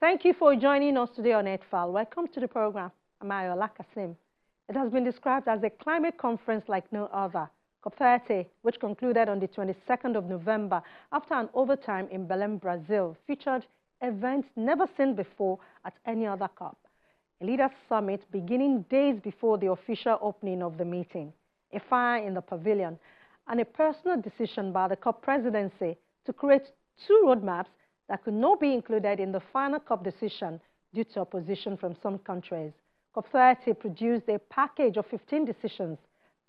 Thank you for joining us today on Earthfile. Welcome to the program. I'm Ayola Kasim. It has been described as a climate conference like no other. COP30, which concluded on the 22nd of November after an overtime in Belém, Brazil, featured events never seen before at any other COP. A leaders' summit beginning days before the official opening of the meeting, a fire in the pavilion, and a personal decision by the COP presidency to create two roadmaps that could not be included in the final COP decision due to opposition from some countries. COP30 produced a package of 15 decisions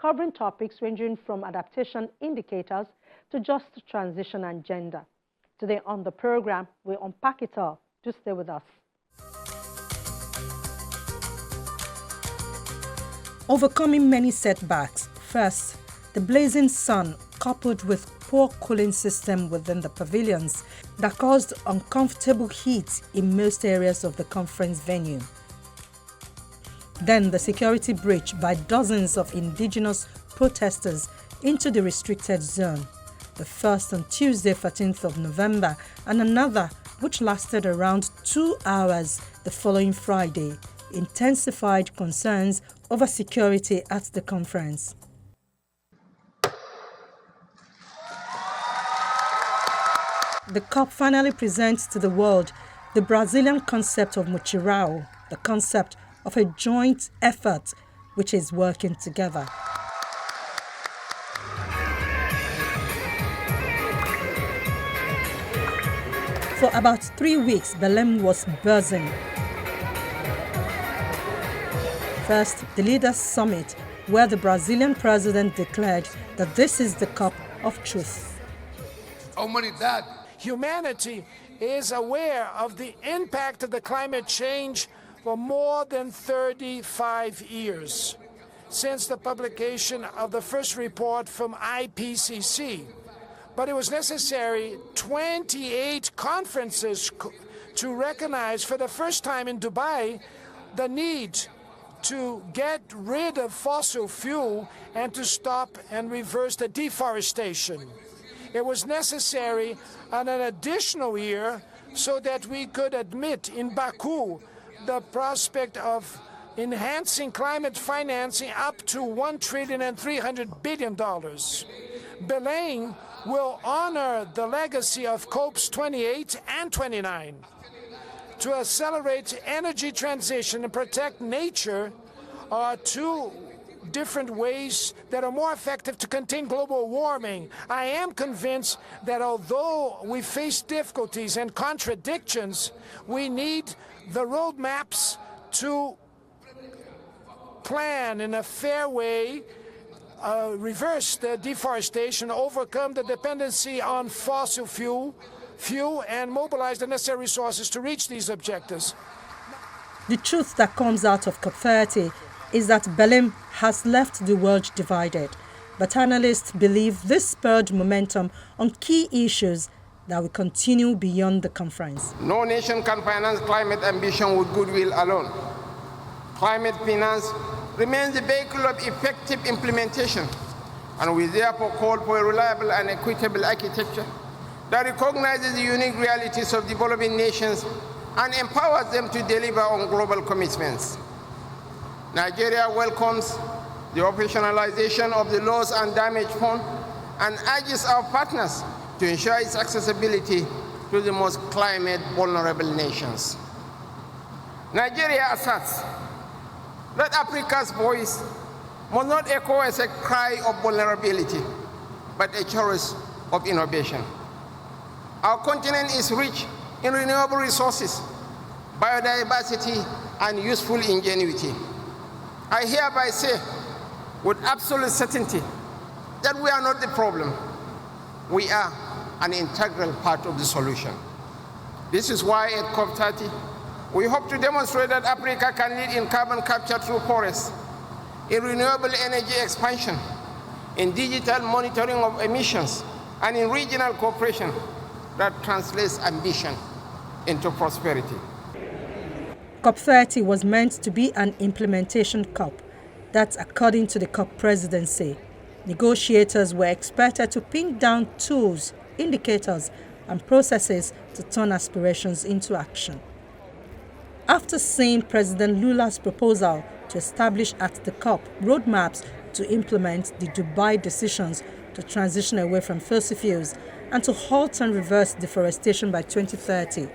covering topics ranging from adaptation indicators to just transition and gender. Today on the program, we unpack it all. Do stay with us. Overcoming many setbacks. First, the blazing sun coupled with poor cooling system within the pavilions that caused uncomfortable heat in most areas of the conference venue. Then the security breach by dozens of indigenous protesters into the restricted zone. The first on Tuesday, 14th of November, and another which lasted around 2 hours the following Friday, intensified concerns over security at the conference. The COP finally presents to the world the Brazilian concept of mutirão, the concept of a joint effort which is working together. For about 3 weeks, Belém was buzzing. First, the Leaders' Summit, where the Brazilian president declared that this is the COP of truth. Humanity is aware of the impact of the climate change for more than 35 years, since the publication of the first report from IPCC. But it was necessary 28 conferences to recognize for the first time in Dubai the need to get rid of fossil fuel and to stop and reverse the deforestation. It was necessary an additional year so that we could admit in Baku the prospect of enhancing climate financing up to $1.3 trillion. Belém will honor the legacy of COPs 28 and 29. To accelerate energy transition and protect nature are two different ways that are more effective to contain global warming. I am convinced that although we face difficulties and contradictions, we need the roadmaps to plan in a fair way, reverse the deforestation, overcome the dependency on fossil fuel, and mobilize the necessary resources to reach these objectives. The truth that comes out of COP30 is that Belém has left the world divided, but analysts believe this spurred momentum on key issues that will continue beyond the conference. No nation can finance climate ambition with goodwill alone. Climate finance remains the vehicle of effective implementation, and we therefore call for a reliable and equitable architecture that recognizes the unique realities of developing nations and empowers them to deliver on global commitments. Nigeria welcomes the operationalization of the Loss and Damage Fund and urges our partners to ensure its accessibility to the most climate vulnerable nations. Nigeria asserts that Africa's voice must not echo as a cry of vulnerability, but a chorus of innovation. Our continent is rich in renewable resources, biodiversity, and useful ingenuity. I hereby say with absolute certainty that we are not the problem. We are an integral part of the solution. This is why at COP30, we hope to demonstrate that Africa can lead in carbon capture through forests, in renewable energy expansion, in digital monitoring of emissions, and in regional cooperation that translates ambition into prosperity. COP30 was meant to be an implementation COP. That's according to the COP presidency. Negotiators were expected to pin down tools, indicators, and processes to turn aspirations into action. after seeing President Lula's proposal to establish at the COP roadmaps to implement the Dubai decisions to transition away from fossil fuels and to halt and reverse deforestation by 2030,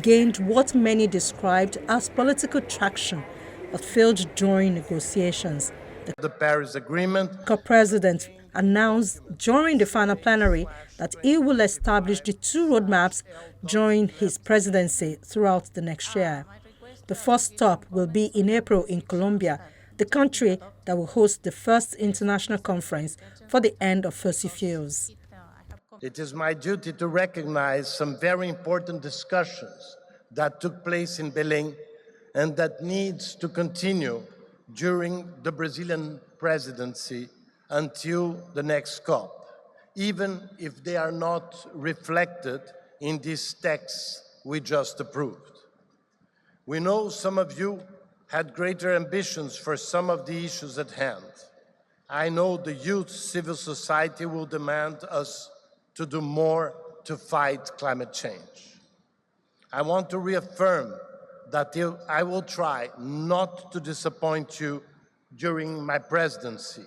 gained what many described as political traction, but failed during negotiations. The Paris Agreement. COP president announced during the final plenary that he will establish the two roadmaps during his presidency throughout the next year. The first stop will be in April in Colombia, the country that will host the first international conference for the end of fossil fuels. It is my duty to recognize some very important discussions that took place in Belém and that needs to continue during the Brazilian presidency until the next COP, even if they are not reflected in these texts we just approved. We know some of you had greater ambitions for some of the issues at hand. I know the youth civil society will demand us to do more to fight climate change. I want to reaffirm that I will try not to disappoint you during my presidency.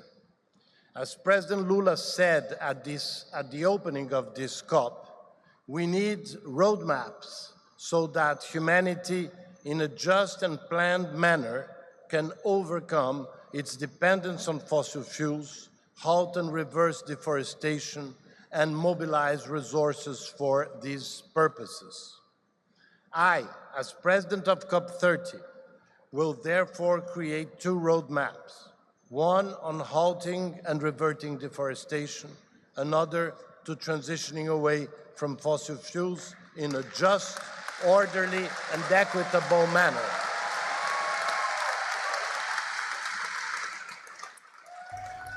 As President Lula said at the opening of this COP, we need roadmaps so that humanity, in a just and planned manner, can overcome its dependence on fossil fuels, halt and reverse deforestation, and mobilize resources for these purposes. I, as president of COP30, will therefore create two roadmaps, one on halting and reverting deforestation, another to transitioning away from fossil fuels in a just, orderly, and equitable manner.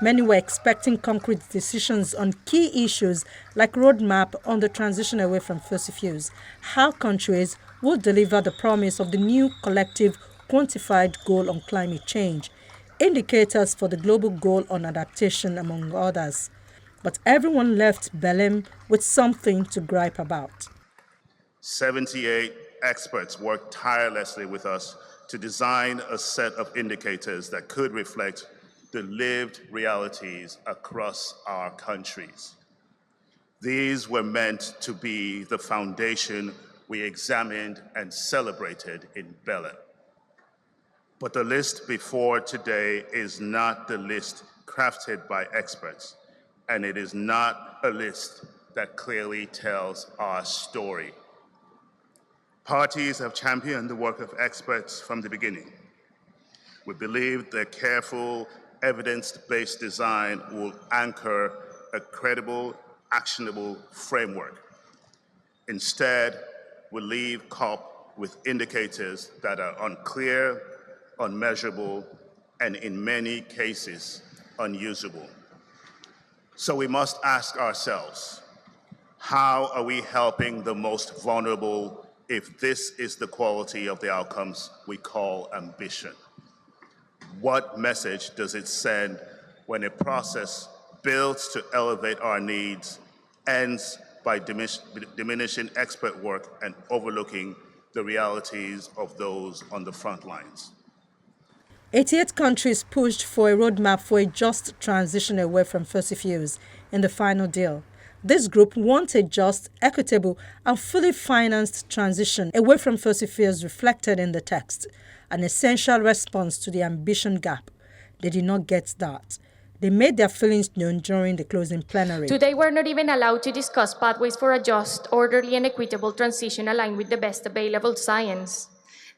Many were expecting concrete decisions on key issues like roadmap on the transition away from fossil fuels, how countries will deliver the promise of the new collective quantified goal on climate change, indicators for the global goal on adaptation, among others. But everyone left Belém with something to gripe about. 78 experts worked tirelessly with us to design a set of indicators that could reflect the lived realities across our countries. These were meant to be the foundation we examined and celebrated in Belém. But the list before today is not the list crafted by experts, and it is not a list that clearly tells our story. Parties have championed the work of experts from the beginning. We believe their careful, evidence-based design will anchor a credible, actionable framework. Instead, we leave COP with indicators that are unclear, unmeasurable, and in many cases, unusable. So we must ask ourselves, how are we helping the most vulnerable if this is the quality of the outcomes we call ambition? What message does it send when a process built to elevate our needs ends by diminishing expert work and overlooking the realities of those on the front lines? 88 countries pushed for a roadmap for a just transition away from fossil fuels in the final deal. This group wants a just, equitable, and fully financed transition away from fossil fuels reflected in the text, an essential response to the ambition gap. They did not get that. They made their feelings known during the closing plenary. Today, we're not even allowed to discuss pathways for a just, orderly, and equitable transition aligned with the best available science.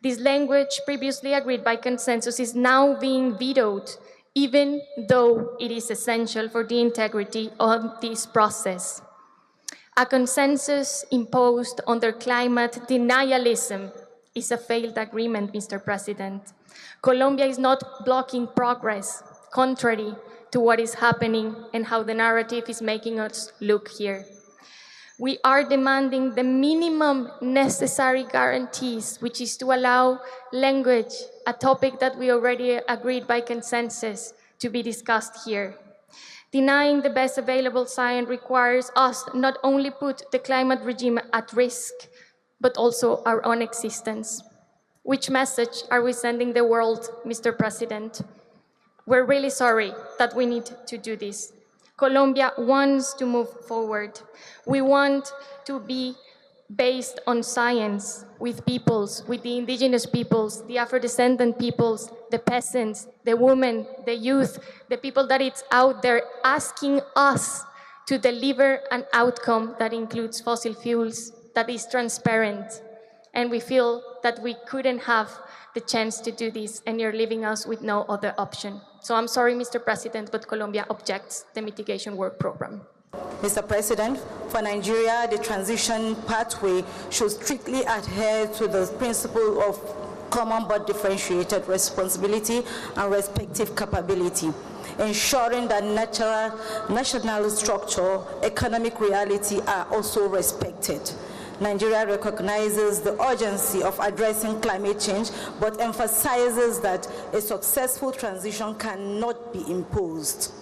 This language, previously agreed by consensus, is now being vetoed, even though it is essential for the integrity of this process. A consensus imposed under climate denialism is a failed agreement, Mr. President. Colombia is not blocking progress, contrary to what is happening and how the narrative is making us look here. We are demanding the minimum necessary guarantees, which is to allow language, a topic that we already agreed by consensus, to be discussed here. Denying the best available science requires us not only put the climate regime at risk, but also our own existence. Which message are we sending the world, Mr. President? We're really sorry that we need to do this. Colombia wants to move forward. We want to be based on science with peoples, with the indigenous peoples, the Afro-descendant peoples, the peasants, the women, the youth, the people that it's out there asking us to deliver an outcome that includes fossil fuels, that is transparent. And we feel that we couldn't have the chance to do this, and you're leaving us with no other option. So I'm sorry, Mr. President, but Colombia objects the mitigation work program. Mr. President, for Nigeria, the transition pathway should strictly adhere to the principle of common but differentiated responsibility and respective capability, ensuring that national structure, economic reality are also respected. Nigeria recognizes the urgency of addressing climate change, but emphasizes that a successful transition cannot be imposed.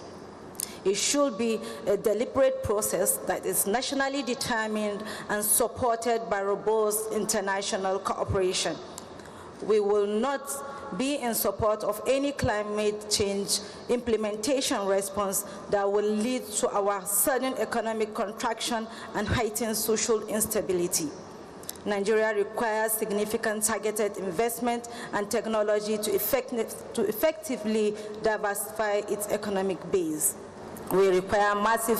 It should be a deliberate process that is nationally determined and supported by robust international cooperation. We will not be in support of any climate change implementation response that will lead to our sudden economic contraction and heightened social instability. Nigeria requires significant targeted investment and technology to effectively diversify its economic base. We require massive,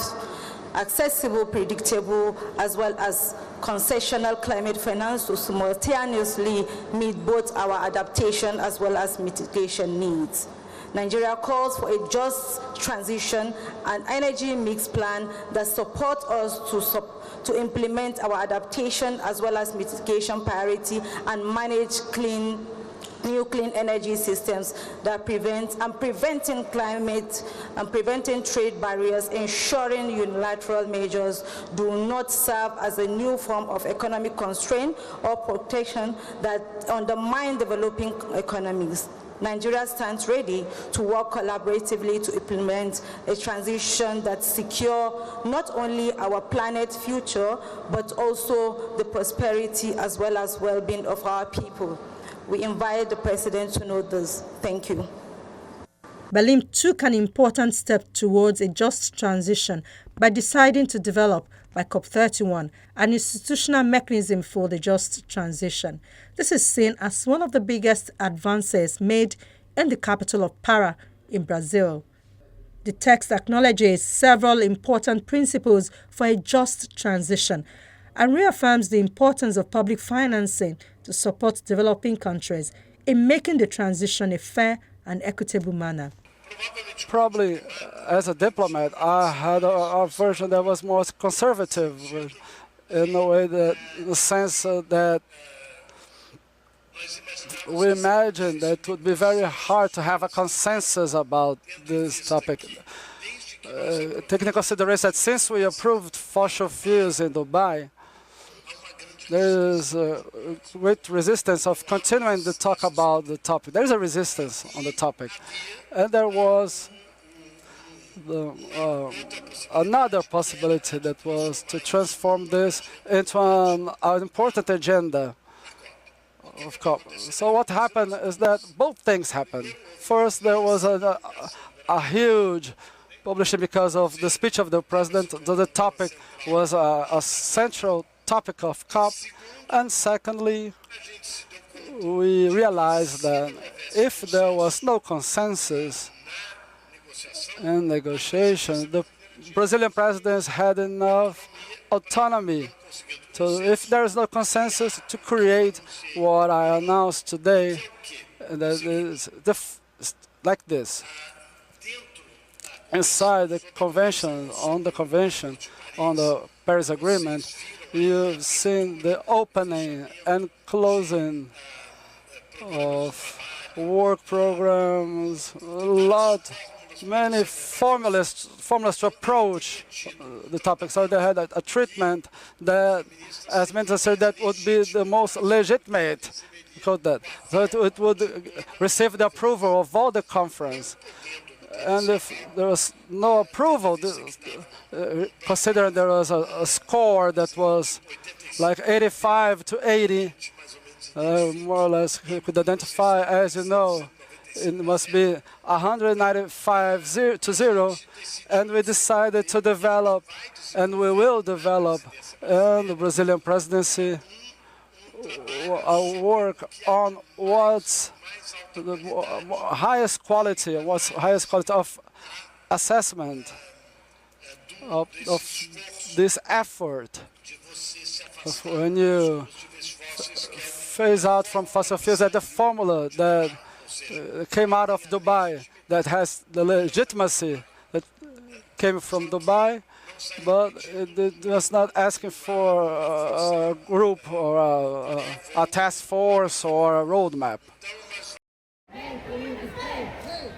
accessible, predictable, as well as concessional climate finance to simultaneously meet both our adaptation as well as mitigation needs. Nigeria calls for a just transition and energy mix plan that supports us to implement our adaptation as well as mitigation priority and manage new clean energy systems that preventing climate and preventing trade barriers, ensuring unilateral measures do not serve as a new form of economic constraint or protection that undermine developing economies. Nigeria stands ready to work collaboratively to implement a transition that secures not only our planet's future, but also the prosperity as well as well-being of our people. We invite the President to note this. Thank you. Berlin took an important step towards a just transition by deciding to develop, by COP31, an institutional mechanism for the just transition. This is seen as one of the biggest advances made in the capital of Para in Brazil. The text acknowledges several important principles for a just transition and reaffirms the importance of public financing to support developing countries in making the transition a fair and equitable manner. Probably, as a diplomat, I had a version that was more conservative, in a way that, in the sense that we imagined that it would be very hard to have a consensus about this topic. Taking into consideration that since we approved fossil fuels in Dubai, there is a great resistance of continuing to talk about the topic. There is a resistance on the topic. And there was another possibility that was to transform this into an important agenda of COP. So what happened is that both things happened. First, there was a huge publishing because of the speech of the president. The topic was a central topic of COP, and secondly, we realized that if there was no consensus in negotiation, the Brazilian presidents had enough autonomy to, if there is no consensus, to create what I announced today, that is like this. Inside the convention, on the Paris Agreement, you've seen the opening and closing of work programs, many formulas to approach the topic. So they had a treatment that, as Minister said, that would be the most legitimate. So it would receive the approval of all the conference. And if there was no approval, considering there was a score that was like 85 to 80, more or less could identify, as you know, it must be 195 to 0, and we decided to develop, and we will develop, in the Brazilian presidency, work on what's the highest quality of assessment of this effort. When you phase out from fossil fuels, that the formula that came out of Dubai, that has the legitimacy that came from Dubai, but it was not asking for a group or a task force or a roadmap.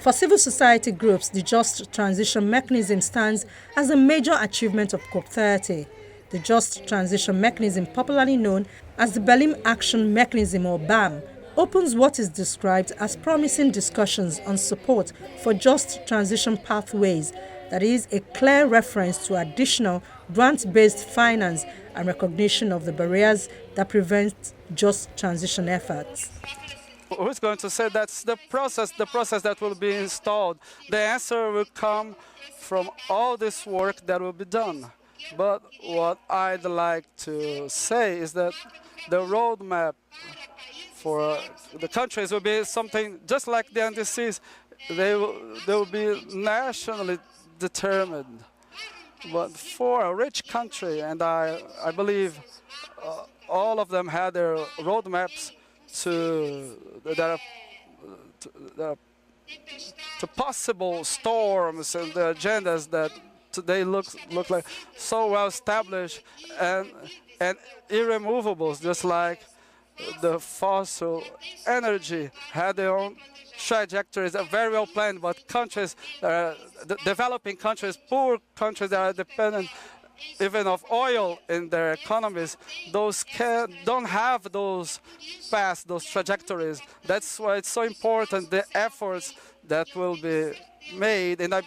For civil society groups, the Just Transition Mechanism stands as a major achievement of COP30. The Just Transition Mechanism, popularly known as the Berlin Action Mechanism or BAM, opens what is described as promising discussions on support for just transition pathways, that is, a clear reference to additional grant-based finance and recognition of the barriers that prevent just transition efforts. Who's going to say that's the process that will be installed? The answer will come from all this work that will be done. But what I'd like to say is that the roadmap for the countries will be something just like the NDCs. They will be nationally determined. But for a rich country, and I believe all of them had their roadmaps to possible storms and the agendas that today look like so well established and irremovables, just like the fossil energy had their own trajectories, are very well planned, but countries, developing countries, poor countries that are dependent even of oil in their economies, those don't have those paths, those trajectories. That's why it's so important, the efforts that will be made, and I'm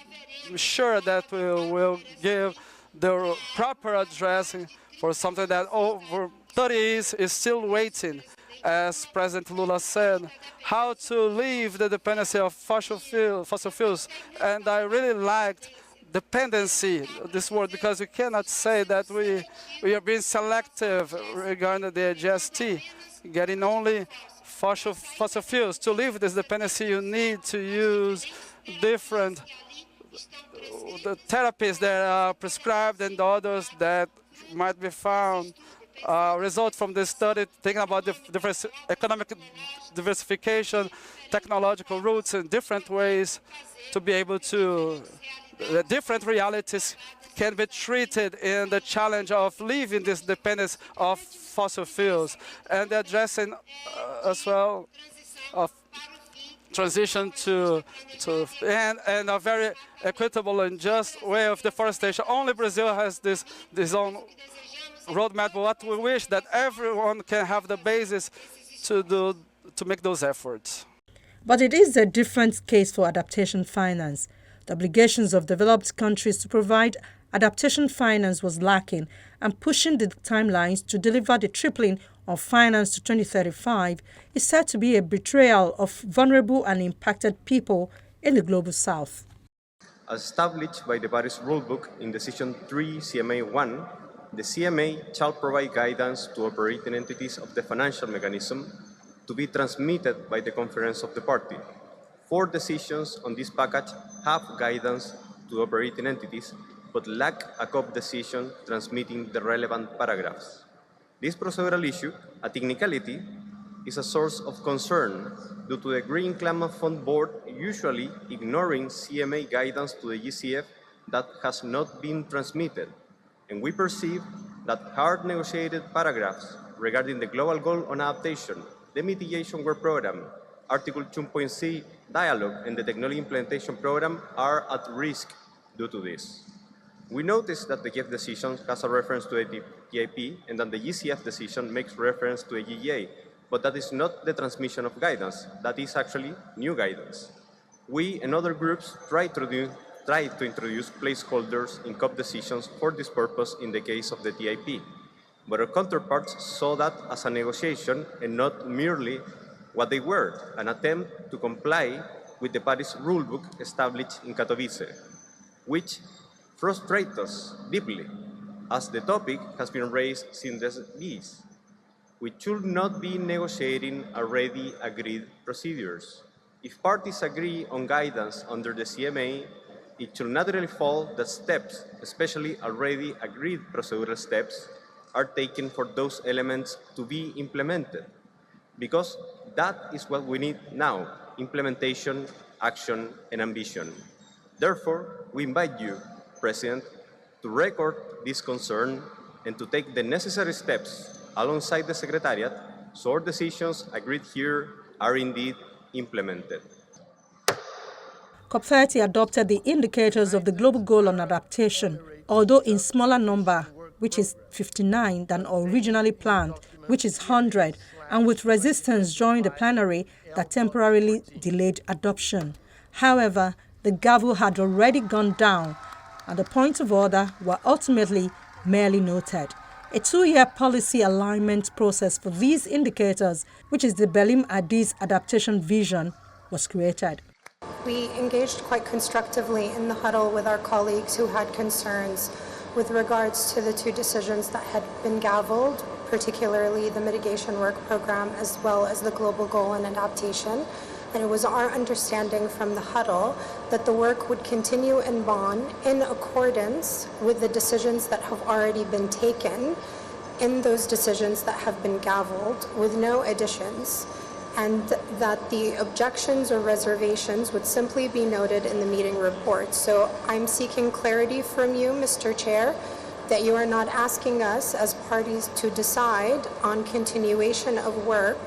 sure that we will give the proper addressing for something that over 30 years is still waiting. As President Lula said, how to leave the dependency of fossil fuels. And I really liked dependency, this word, because we cannot say that we are being selective regarding the GST, getting only fossil fuels. To leave this dependency, you need to use different therapies that are prescribed and others that might be found. Result from this study, thinking about the economic diversification, technological routes in different ways to be able to, different realities can be treated in the challenge of leaving this dependence of fossil fuels and addressing as well of transition to and a very equitable and just way of deforestation. Only Brazil has this own roadmap, but what we wish that everyone can have the basis to make those efforts. But it is a different case for adaptation finance. The obligations of developed countries to provide adaptation finance was lacking, and pushing the timelines to deliver the tripling of finance to 2035 is said to be a betrayal of vulnerable and impacted people in the global south. As established by the Paris Rulebook in Decision 3 CMA 1, the CMA shall provide guidance to operating entities of the financial mechanism to be transmitted by the Conference of the Party. 4 decisions on this package have guidance to operating entities, but lack a COP decision transmitting the relevant paragraphs. This procedural issue, a technicality, is a source of concern due to the Green Climate Fund Board usually ignoring CMA guidance to the GCF that has not been transmitted. And we perceive that hard negotiated paragraphs regarding the global goal on adaptation, the mitigation work program, Article 2.c dialogue, and the technology implementation program are at risk due to this. We notice that the GF decision has a reference to the TIP and that the GCF decision makes reference to a GEA, but that is not the transmission of guidance. That is actually new guidance. We and other groups try to introduce placeholders in COP decisions for this purpose in the case of the TIP. but our counterparts saw that as a negotiation and not merely what they were, an attempt to comply with the Paris rulebook established in Katowice, which frustrates us deeply, as the topic has been raised since the years. We should not be negotiating already agreed procedures. If parties agree on guidance under the CMA, it should naturally follow that steps, especially already agreed procedural steps, are taken for those elements to be implemented, because that is what we need now: implementation, action, and ambition. Therefore, we invite you, President, to record this concern and to take the necessary steps alongside the Secretariat so our decisions agreed here are indeed implemented. COP30 adopted the indicators of the Global Goal on Adaptation, although in smaller number, which is 59, than originally planned, which is 100, and with resistance during the plenary that temporarily delayed adoption. However, the gavel had already gone down, and the points of order were ultimately merely noted. A 2-year policy alignment process for these indicators, which is the Berlin-Addis Adaptation Vision, was created. We engaged quite constructively in the huddle with our colleagues who had concerns with regards to the 2 decisions that had been gavelled, particularly the mitigation work program as well as the global goal on adaptation. And it was our understanding from the huddle that the work would continue in Bonn in accordance with the decisions that have already been taken in those decisions that have been gavelled with no additions, and that the objections or reservations would simply be noted in the meeting report. So I'm seeking clarity from you, Mr. Chair, that you are not asking us as parties to decide on continuation of work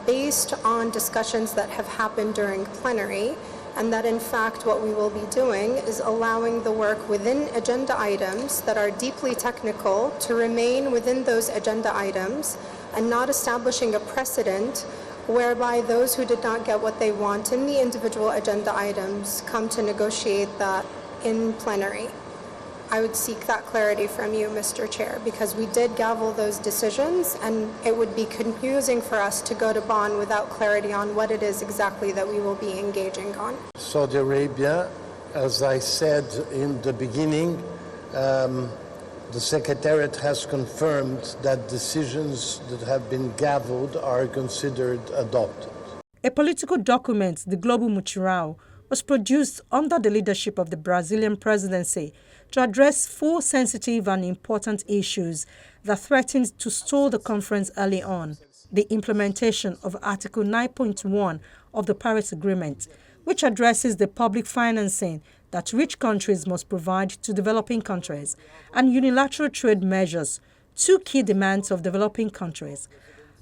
based on discussions that have happened during plenary, and that in fact what we will be doing is allowing the work within agenda items that are deeply technical to remain within those agenda items, and not establishing a precedent whereby those who did not get what they want in the individual agenda items come to negotiate that in plenary. I would seek that clarity from you, Mr. Chair, because we did gavel those decisions, and it would be confusing for us to go to Bonn without clarity on what it is exactly that we will be engaging on. Saudi Arabia, as I said in the beginning, the Secretariat has confirmed that decisions that have been gavelled are considered adopted. A political document, the Global Mutirão, was produced under the leadership of the Brazilian presidency to address 4 sensitive and important issues that threatened to stall the conference early on. The implementation of Article 9.1 of the Paris Agreement, which addresses the public financing that rich countries must provide to developing countries, and unilateral trade measures, 2 key demands of developing countries,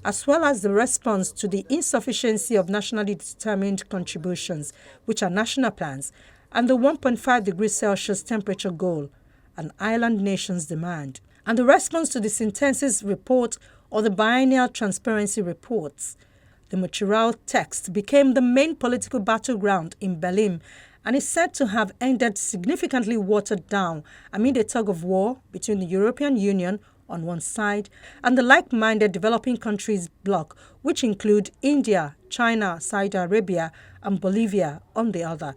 as well as the response to the insufficiency of nationally determined contributions, which are national plans, and the 1.5 degrees Celsius temperature goal, an island nation's demand, and the response to the Synthesis report or the biennial transparency reports. The Mutirão text became the main political battleground in Berlin and is said to have ended significantly watered down amid a tug-of-war between the European Union on one side and the like-minded developing countries bloc, which include India, China, Saudi Arabia, and Bolivia on the other.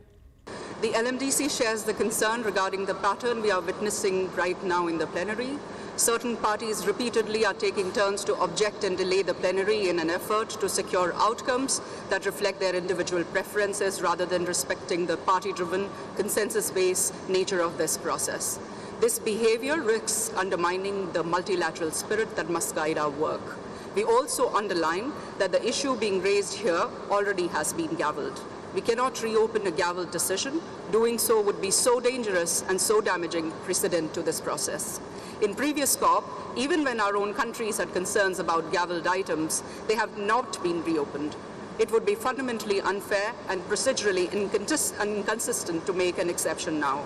The LMDC shares the concern regarding the pattern we are witnessing right now in the plenary. Certain parties repeatedly are taking turns to object and delay the plenary in an effort to secure outcomes that reflect their individual preferences rather than respecting the party-driven, consensus-based nature of this process. This behavior risks undermining the multilateral spirit that must guide our work. We also underline that the issue being raised here already has been gavelled. We cannot reopen a gavelled decision. Doing so would be so dangerous and so damaging precedent to this process. In previous COP, even when our own countries had concerns about gavelled items, they have not been reopened. It would be fundamentally unfair and procedurally inconsistent to make an exception now.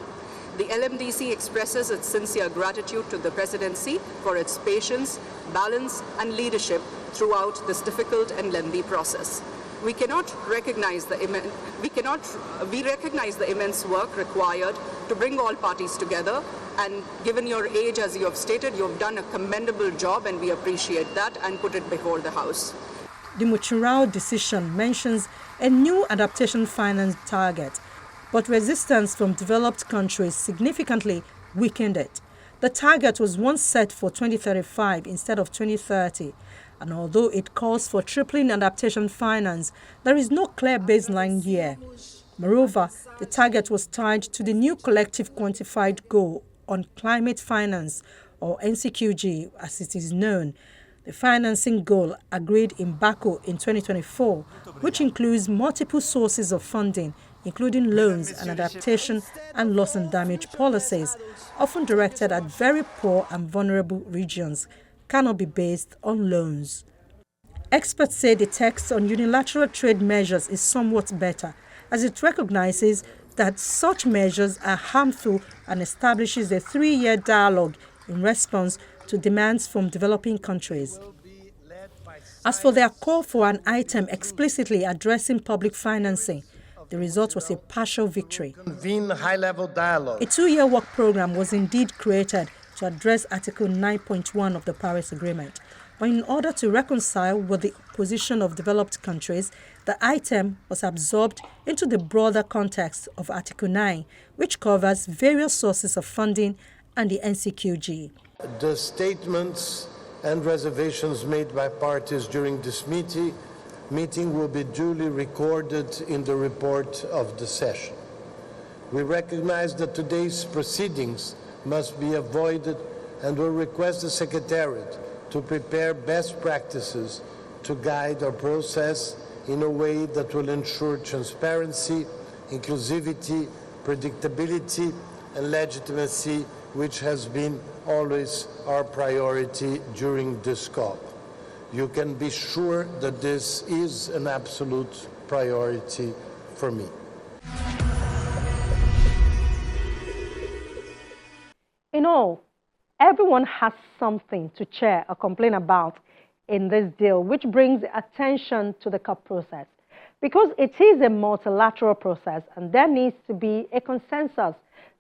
The LMDC expresses its sincere gratitude to the Presidency for its patience, balance, and leadership throughout this difficult and lengthy process. We recognize the immense work required to bring all parties together And given your age, as you have stated, you have done a commendable job, and we appreciate that and put it before the House. The Muchurao decision mentions a new adaptation finance target, but resistance from developed countries significantly weakened it. The target was once set for 2035 instead of 2030, and although it calls for tripling adaptation finance, there is no clear baseline year. Moreover, the target was tied to the new collective quantified goal on climate finance, or NCQG as it is known, the financing goal agreed in Baku in 2024, which includes multiple sources of funding, including loans and adaptation and loss and damage policies, often directed at very poor and vulnerable regions, cannot be based on loans. Experts say the text on unilateral trade measures is somewhat better, as it recognizes that such measures are harmful and establishes a 3-year dialogue in response to demands from developing countries. As for their call for an item explicitly addressing public financing, the result was a partial victory. Convene high-level dialogue. A 2-year work program was indeed created to address Article 9.1 of the Paris Agreement. But in order to reconcile with the position of developed countries, the item was absorbed into the broader context of Article 9, which covers various sources of funding and the NCQG. The statements and reservations made by parties during this meeting will be duly recorded in the report of the session. We recognize that today's proceedings must be avoided and will request the Secretariat to prepare best practices to guide our process in a way that will ensure transparency, inclusivity, predictability, and legitimacy, which has been always our priority during this COP. You can be sure that this is an absolute priority for me. In all, everyone has something to cheer or complain about in this deal, which brings attention to the COP process. Because it is a multilateral process and there needs to be a consensus.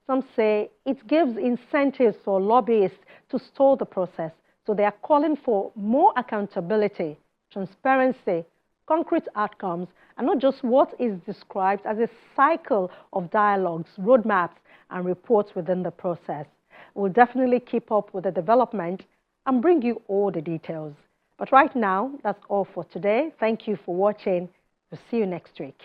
Some say it gives incentives for lobbyists to stall the process. So they are calling for more accountability, transparency, concrete outcomes, and not just what is described as a cycle of dialogues, roadmaps, and reports within the process. We'll definitely keep up with the development and bring you all the details. But right now, that's all for today. Thank you for watching. We'll see you next week.